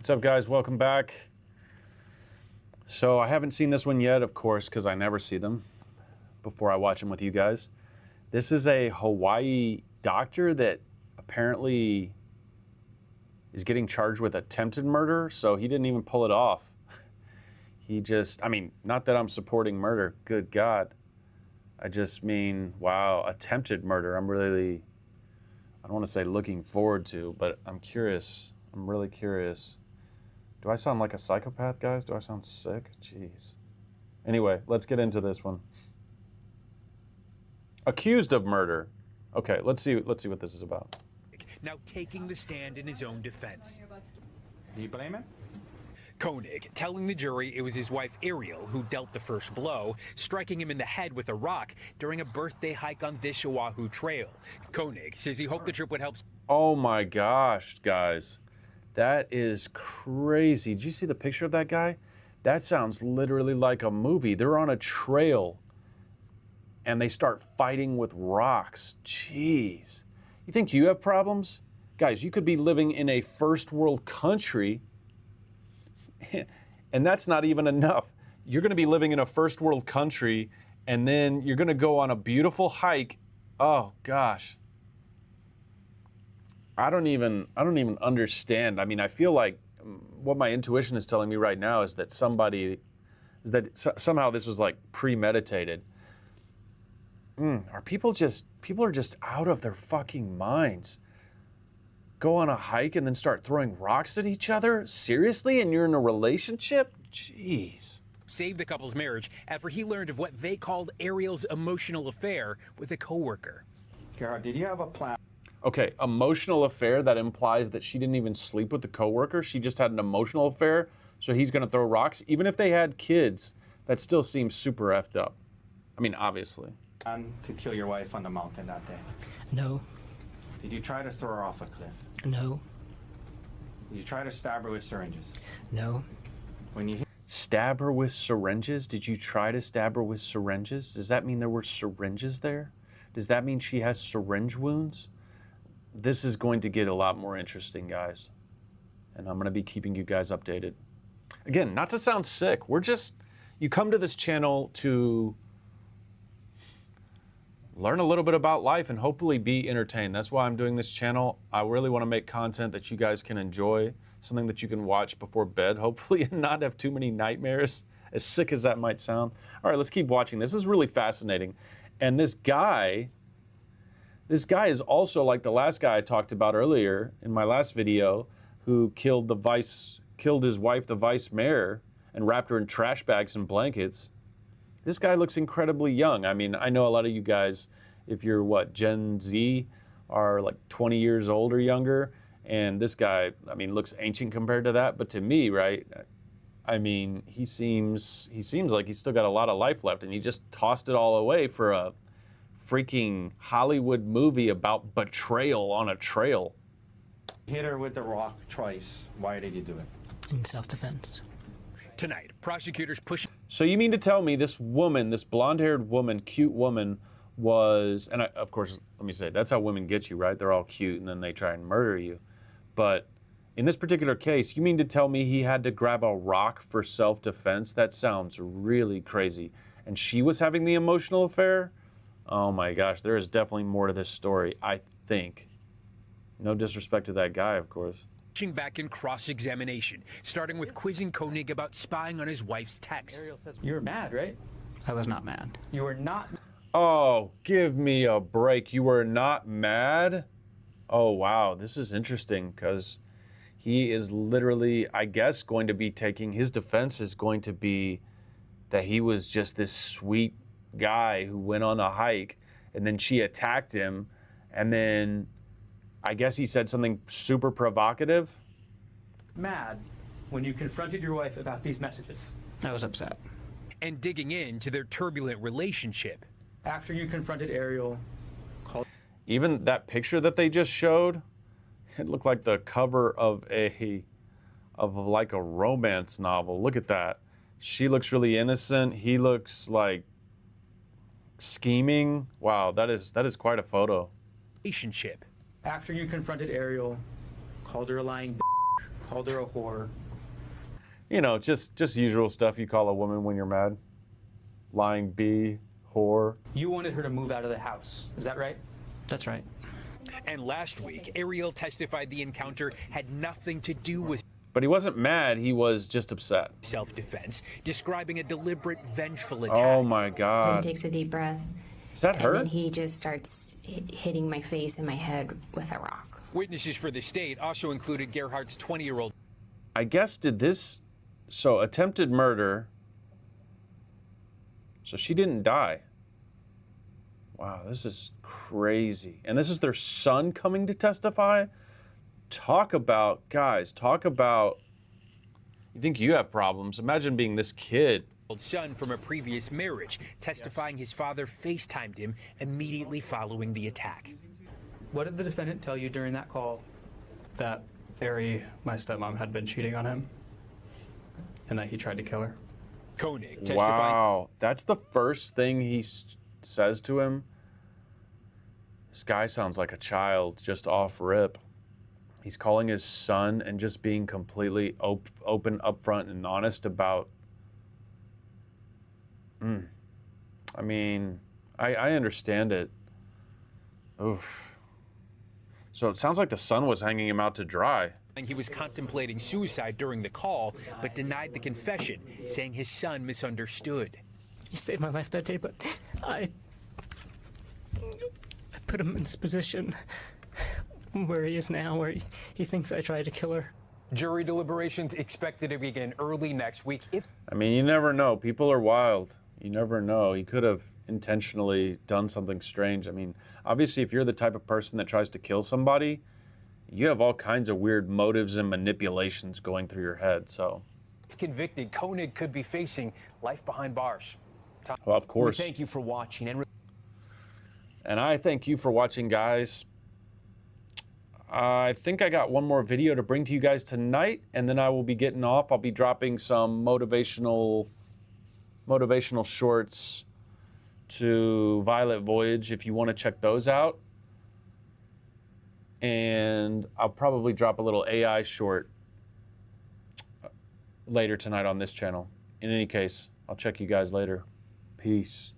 What's up, guys? Welcome back. So I haven't seen this one yet, of course, because I never see them before I watch them with you guys. This is a Hawaii doctor that apparently is getting charged with attempted murder, so he didn't even pull it off. He just, I mean, not that I'm supporting murder, good God. I just mean, wow, attempted murder. I'm really, I don't want to say looking forward to, but I'm curious. I'm really curious. Do I sound like a psychopath, guys? Do I sound sick? Jeez. Anyway, let's get into this one. Accused of murder. Okay, let's see what this is about. Now taking the stand in his own defense. Do you blame him? Koenig telling the jury it was his wife Ariel who dealt the first blow, striking him in the head with a rock during a birthday hike on this Oahu trail. Koenig says he hoped the trip would help. Oh my gosh, guys. That is crazy. Did you see the picture of that guy? That sounds literally like a movie. They're on a trail and they start fighting with rocks. Jeez. You think you have problems? Guys, you could be living in a first world country and that's not even enough. You're going to be living in a first world country and then you're going to go on a beautiful hike. Oh gosh. I don't even understand. I mean, I feel like what my intuition is telling me right now is that somehow this was like premeditated. People are just out of their fucking minds. Go on a hike and then start throwing rocks at each other? Seriously? And you're in a relationship? Jeez. Saved the couple's marriage after he learned of what they called Ariel's emotional affair with a coworker. Gerard, did you have a plan? Okay, emotional affair, that implies that she didn't even sleep with the coworker. She just had an emotional affair, so he's gonna throw rocks. Even if they had kids, that still seems super effed up. I mean, obviously. To kill your wife on the mountain that day? No. Did you try to throw her off a cliff? No. Did you try to stab her with syringes? No. When you Stab her with syringes? Did you try to stab her with syringes? Does that mean there were syringes there? Does that mean she has syringe wounds? This is going to get a lot more interesting, guys. And I'm going to be keeping you guys updated. Again, not to sound sick. You come to this channel to learn a little bit about life and hopefully be entertained. That's why I'm doing this channel. I really want to make content that you guys can enjoy, something that you can watch before bed, hopefully, and not have too many nightmares, as sick as that might sound. All right, let's keep watching. This is really fascinating. And this guy is also like the last guy I talked about earlier in my last video, who killed his wife, the vice mayor, and wrapped her in trash bags and blankets. This guy looks incredibly young. I mean, I know a lot of you guys, if you're Gen Z, are like 20 years old or younger, and this guy, I mean, looks ancient compared to that. But to me, right, I mean, he seems like he's still got a lot of life left, and he just tossed it all away for a freaking Hollywood movie about betrayal on a trail. hit her with the rock twice, why did you do it? In self-defense. Tonight, prosecutors push. So you mean to tell me this woman, this blonde-haired woman, cute woman, was, and of course, let me say, that's how women get you, right? They're all cute and then they try and murder you. But in this particular case, you mean to tell me he had to grab a rock for self-defense? That sounds really crazy. And she was having the emotional affair? Oh my gosh, there is definitely more to this story, I think. No disrespect to that guy, of course. Back in cross-examination, starting with quizzing Koenig about spying on his wife's texts. You were mad, right? I was not mad. You were not. Oh, give me a break. You were not mad? Oh, wow. This is interesting because he is literally, I guess, going to be taking, his defense is going to be that he was just this sweet guy who went on a hike and then she attacked him and then I guess he said something super provocative. Mad when you confronted your wife about these messages. I was upset. And digging into their turbulent relationship. After you confronted Ariel, Even that picture that they just showed, it looked like the cover of like a romance novel. Look at that. She looks really innocent. He looks like scheming. Wow, that is quite a photo. Relationship. after you confronted Ariel, called her a lying Called her a whore. You know, just usual stuff you call a woman when you're mad. Lying bee, whore. You wanted her to move out of the house. Is that right? That's right. And last week, Ariel testified the encounter had nothing to do with But he wasn't mad, he was just upset. self-defense, describing a deliberate, vengeful attack. Oh my He God. takes a deep breath, Is that and her? then he just starts hitting my face and my head with a rock. Witnesses for the state also included Gerhardt's 20-year-old I guess so attempted murder. So she didn't die. Wow, this is crazy. And this is their son coming to testify? Guys, talk about, you think you have problems. Imagine being this kid. son from a previous marriage, testifying his father FaceTimed him immediately following the attack. What did the defendant tell you during that call? That Ari, my stepmom, had been cheating on him and that he tried to kill her. Koenig testifying Wow, that's the first thing he says to him. This guy sounds like a child, just off rip. He's calling his son and just being completely open, upfront, and honest about. I mean, I understand it. Oof. So it sounds like the son was hanging him out to dry. he was contemplating suicide during the call, but denied the confession, saying his son misunderstood. He saved my life that day, but I put him in this position where he is now, where he thinks I tried to kill her. Jury deliberations expected to begin early next week. I mean, you never know. People are wild. You never know. He could have intentionally done something strange. I mean, obviously, if you're the type of person that tries to kill somebody, you have all kinds of weird motives and manipulations going through your head. So, If convicted, Koenig could be facing life behind bars. well, of course. Thank you for watching. And I thank you for watching, guys. I think I got one more video to bring to you guys tonight, and then I will be getting off. I'll be dropping some motivational shorts to Violet Voyage if you want to check those out. And I'll probably drop a little AI short later tonight on this channel. In any case, I'll check you guys later. Peace.